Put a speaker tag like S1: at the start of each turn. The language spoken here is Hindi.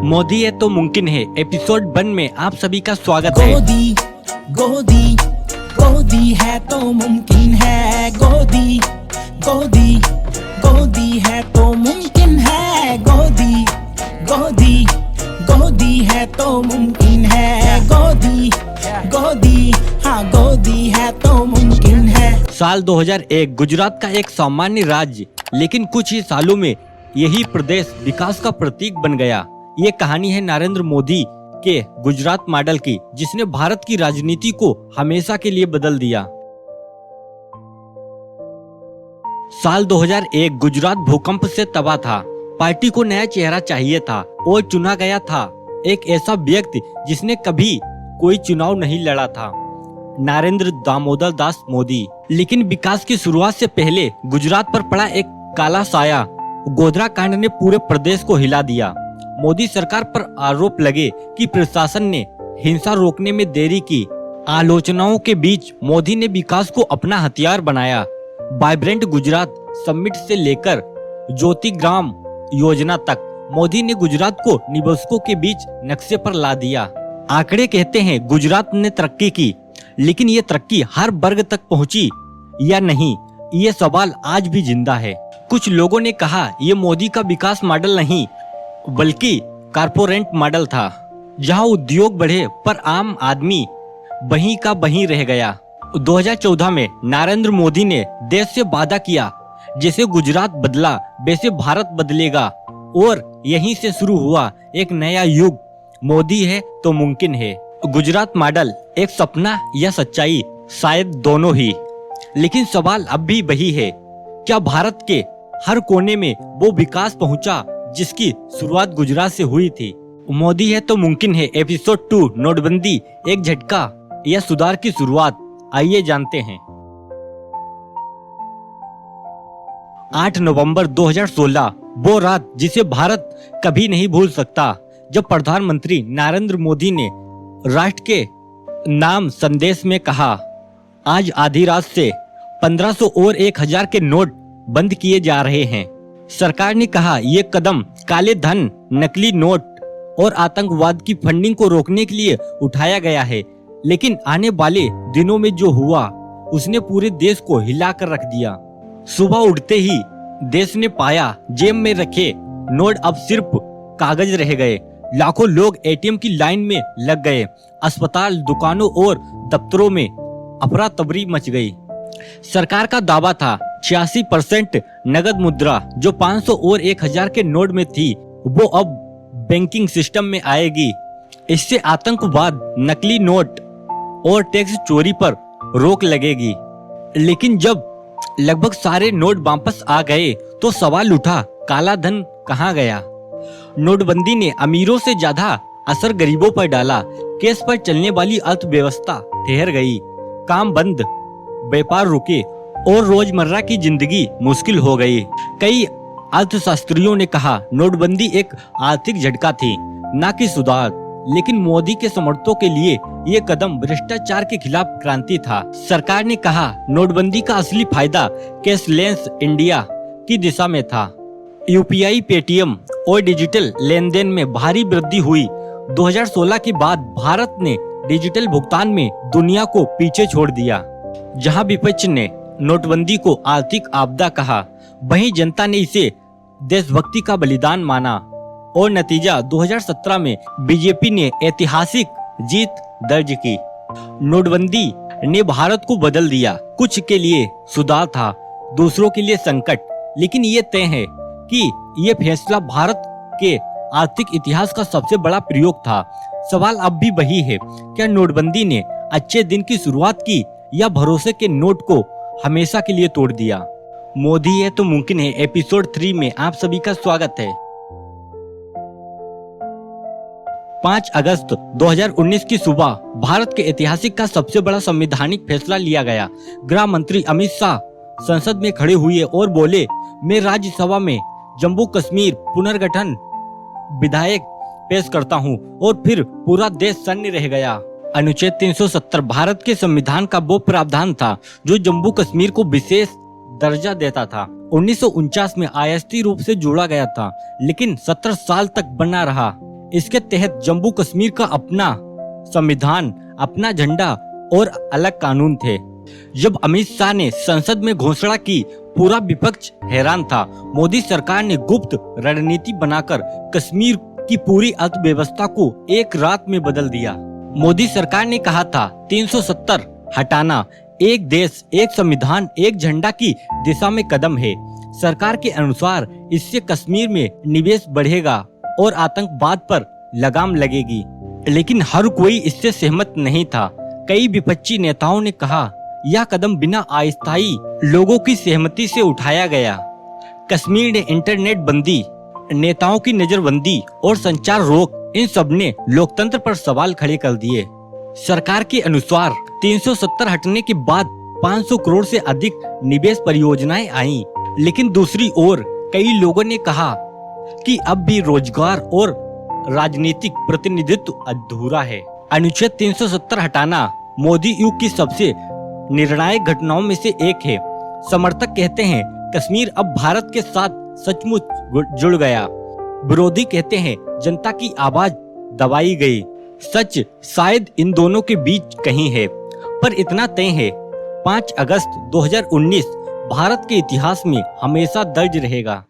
S1: मोदी है तो मुमकिन है एपिसोड 1 में आप सभी का स्वागत है।
S2: गोदी गोदी गोदी है तो मुमकिन है। गोदी गोदी गोदी है तो मुमकिन है। गोदी गोदी गोदी है तो मुमकिन है। गोदी गोदी हाँ गोदी है तो मुमकिन है।
S1: साल 2001 गुजरात का एक सामान्य राज्य, लेकिन कुछ ही सालों में यही प्रदेश विकास का प्रतीक बन गया। ये कहानी है नरेंद्र मोदी के गुजरात मॉडल की, जिसने भारत की राजनीति को हमेशा के लिए बदल दिया। साल 2001 गुजरात भूकंप से तबाह था। पार्टी को नया चेहरा चाहिए था और चुना गया था एक ऐसा व्यक्ति जिसने कभी कोई चुनाव नहीं लड़ा था, नरेंद्र दामोदर दास मोदी। लेकिन विकास की शुरुआत से पहले गुजरात पर पड़ा एक काला साया, गोधरा कांड ने पूरे प्रदेश को हिला दिया। मोदी सरकार पर आरोप लगे कि प्रशासन ने हिंसा रोकने में देरी की। आलोचनाओं के बीच मोदी ने विकास को अपना हथियार बनाया। वाइब्रेंट गुजरात समिट से लेकर ज्योति ग्राम योजना तक मोदी ने गुजरात को निवेशकों के बीच नक्शे पर ला दिया। आंकड़े कहते हैं गुजरात ने तरक्की की, लेकिन ये तरक्की हर वर्ग तक पहुंची या नहीं, ये सवाल आज भी जिंदा है। कुछ लोगों ने कहा ये मोदी का विकास मॉडल नहीं बल्कि कारपोरेट मॉडल था, जहां उद्योग बढ़े पर आम आदमी वहीं का वहीं रह गया। 2014 में नरेंद्र मोदी ने देश से वादा किया जैसे गुजरात बदला वैसे भारत बदलेगा, और यहीं से शुरू हुआ एक नया युग। मोदी है तो मुमकिन है। गुजरात मॉडल एक सपना या सच्चाई, शायद दोनों ही। लेकिन सवाल अब भी वही है, क्या भारत के हर कोने में वो विकास पहुंचा जिसकी शुरुआत गुजरात से हुई थी? मोदी है तो मुमकिन है एपिसोड 2 नोटबंदी, एक झटका या सुधार की शुरुआत। आइए जानते हैं। 8 नवंबर 2016 वो रात जिसे भारत कभी नहीं भूल सकता, जब प्रधानमंत्री नरेंद्र मोदी ने राष्ट्र के नाम संदेश में कहा, आज आधी रात से 1500 और 1000 के नोट बंद किए जा रहे हैं। सरकार ने कहा ये कदम काले धन, नकली नोट और आतंकवाद की फंडिंग को रोकने के लिए उठाया गया है। लेकिन आने वाले दिनों में जो हुआ उसने पूरे देश को हिला कर रख दिया। सुबह उठते ही देश ने पाया जेब में रखे नोट अब सिर्फ कागज रह गए। लाखों लोग एटीएम की लाइन में लग गए। अस्पताल, दुकानों और दफ्तरों में अफरा तफरी मच गई। सरकार का दावा था 86% नगद मुद्रा जो 500 और 1000 के नोट में थी वो अब बैंकिंग सिस्टम में आएगी। इससे आतंकवाद, नकली नोट और टैक्स चोरी पर रोक लगेगी। लेकिन जब लगभग सारे नोट वापस आ गए तो सवाल उठा, काला धन कहाँ गया? नोटबंदी ने अमीरों से ज्यादा असर गरीबों पर डाला। केस पर चलने वाली अर्थव्यवस्था ठहर गई, काम बंद, व्यापार रुके और रोजमर्रा की जिंदगी मुश्किल हो गई। कई अर्थशास्त्रियों ने कहा नोटबंदी एक आर्थिक झटका थी, न कि सुधार। लेकिन मोदी के समर्थकों के लिए ये कदम भ्रष्टाचार के खिलाफ क्रांति था। सरकार ने कहा नोटबंदी का असली फायदा कैशलेस इंडिया की दिशा में था। यूपीआई, पेटीएम और डिजिटल लेन देन में भारी वृद्धि हुई। 2016 के बाद भारत ने डिजिटल भुगतान में दुनिया को पीछे छोड़ दिया। जहां विपक्ष ने नोटबंदी को आर्थिक आपदा कहा, वहीं जनता ने इसे देशभक्ति का बलिदान माना। और नतीजा 2017 में बीजेपी ने ऐतिहासिक जीत दर्ज की। नोटबंदी ने भारत को बदल दिया। कुछ के लिए सुधार था, दूसरों के लिए संकट। लेकिन ये तय है कि ये फैसला भारत के आर्थिक इतिहास का सबसे बड़ा प्रयोग था। सवाल अब भी वही है, क्या नोटबंदी ने अच्छे दिन की शुरुआत की या भरोसे के नोट को हमेशा के लिए तोड़ दिया? मोदी है तो मुमकिन है एपिसोड 3 में आप सभी का स्वागत है। 5 अगस्त 2019 की सुबह भारत के ऐतिहासिक का सबसे बड़ा संवैधानिक फैसला लिया गया। गृह मंत्री अमित शाह संसद में खड़े हुए और बोले, मैं राज्यसभा में जम्मू कश्मीर पुनर्गठन विधेयक पेश करता हूं, और फिर पूरा देश शून्य रह गया। अनुच्छेद 370 भारत के संविधान का वो प्रावधान था जो जम्मू कश्मीर को विशेष दर्जा देता था। 1949 में आयास्ती रूप से जोड़ा गया था, लेकिन 17 साल तक बना रहा। इसके तहत जम्मू कश्मीर का अपना संविधान, अपना झंडा और अलग कानून थे। जब अमित शाह ने संसद में घोषणा की, पूरा विपक्ष हैरान था। मोदी सरकार ने गुप्त रणनीति बनाकर कश्मीर की पूरी अर्थव्यवस्था को एक रात में बदल दिया। मोदी सरकार ने कहा था 370 हटाना एक देश, एक संविधान, एक झंडा की दिशा में कदम है। सरकार के अनुसार इससे कश्मीर में निवेश बढ़ेगा और आतंकवाद पर लगाम लगेगी। लेकिन हर कोई इससे सहमत नहीं था। कई विपक्षी नेताओं ने कहा यह कदम बिना अस्थायी लोगों की सहमति से उठाया गया। कश्मीर ने इंटरनेट बंदी, नेताओं की नजरबंदी और संचार रोक, इन सब ने लोकतंत्र पर सवाल खड़े कर दिए। सरकार के अनुसार 370 हटने के बाद 500 करोड़ से अधिक निवेश परियोजनाएं आईं। लेकिन दूसरी ओर कई लोगों ने कहा कि अब भी रोजगार और राजनीतिक प्रतिनिधित्व अधूरा है। अनुच्छेद 370 हटाना मोदी युग की सबसे निर्णायक घटनाओं में से एक है। समर्थक कहते हैं कश्मीर अब भारत के साथ सचमुच जुड़ गया। विरोधी कहते हैं जनता की आवाज दबाई गई। सच शायद इन दोनों के बीच कहीं है, पर इतना तय है 5 अगस्त 2019 भारत के इतिहास में हमेशा दर्ज रहेगा।